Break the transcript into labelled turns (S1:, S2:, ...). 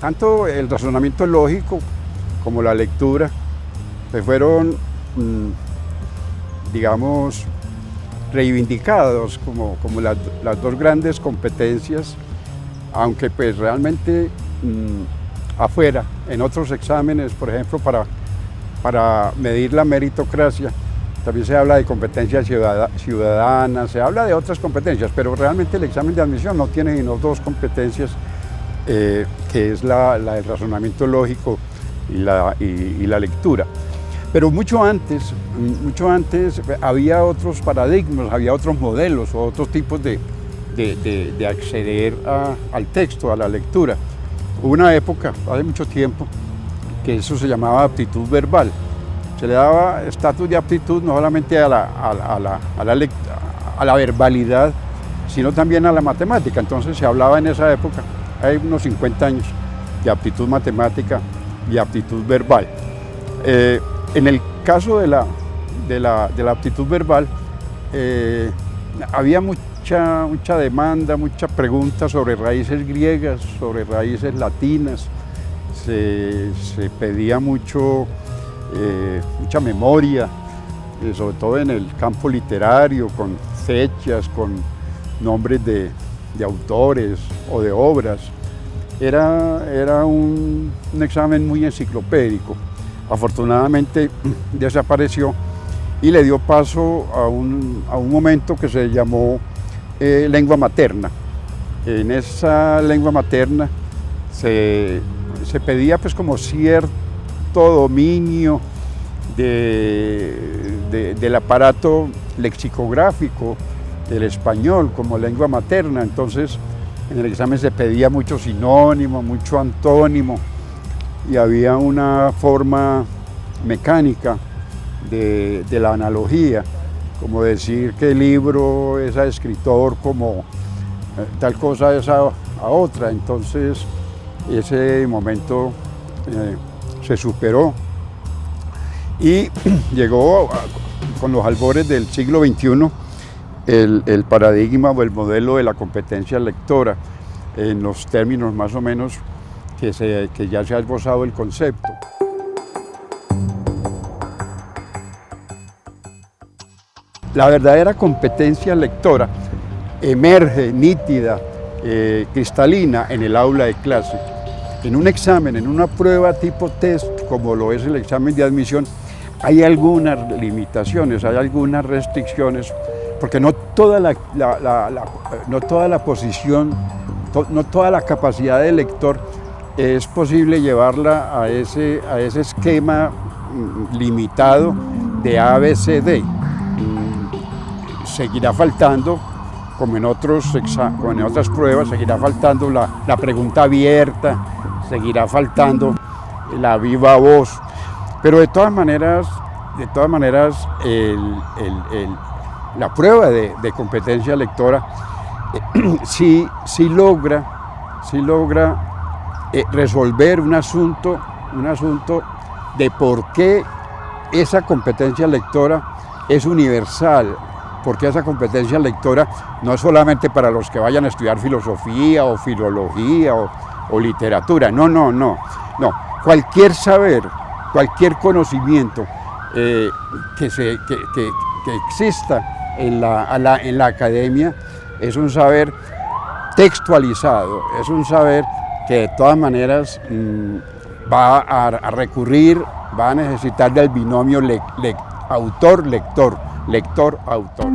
S1: tanto el razonamiento lógico como la lectura pues fueron, digamos, reivindicados como las dos grandes competencias, aunque pues realmente afuera, en otros exámenes, por ejemplo, para medir la meritocracia, también se habla de competencia ciudadana, se habla de otras competencias, pero realmente el examen de admisión no tiene sino dos competencias, que es la del razonamiento lógico y la lectura. Pero mucho antes había otros paradigmas, había otros modelos o otros tipos de acceder al texto, a la lectura. Hubo una época, hace mucho tiempo, que eso se llamaba aptitud verbal. Se le daba estatus de aptitud no solamente a la verbalidad, sino también a la matemática. Entonces se hablaba en esa época, hay unos 50 años, de aptitud matemática y aptitud verbal. En el caso de la aptitud verbal, había mucha demanda, mucha pregunta sobre raíces griegas, sobre raíces latinas. Se pedía mucha memoria, sobre todo en el campo literario, con fechas, con nombres de autores o de obras. Era un examen muy enciclopédico. Afortunadamente desapareció y le dio paso a un momento que se llamó lengua materna. En esa lengua materna se pedía pues como cierto dominio del aparato lexicográfico del español como lengua materna. Entonces en el examen se pedía mucho sinónimo, mucho antónimo, y había una forma mecánica de la analogía, como decir que el libro es a escritor como tal cosa es a otra. Entonces ese momento se superó y llegó con los albores del siglo XXI el paradigma o el modelo de la competencia lectora, en los términos más o menos que ya se ha esbozado el concepto. La verdadera competencia lectora emerge nítida, cristalina en el aula de clase. En un examen, en una prueba tipo test, como lo es el examen de admisión, hay algunas limitaciones, hay algunas restricciones, porque no toda la posición, no toda la capacidad del lector es posible llevarla a ese esquema limitado de ABCD. Seguirá faltando, como en otras pruebas, seguirá faltando la pregunta abierta, seguirá faltando la viva voz, pero de todas maneras la prueba de competencia lectora sí logra resolver un asunto de por qué esa competencia lectora es universal, porque esa competencia lectora no es solamente para los que vayan a estudiar filosofía o filología o literatura, no. Cualquier saber, cualquier conocimiento que exista en la academia es un saber textualizado, es un saber que de todas maneras va a recurrir, va a necesitar del binomio autor-lector, lector-autor.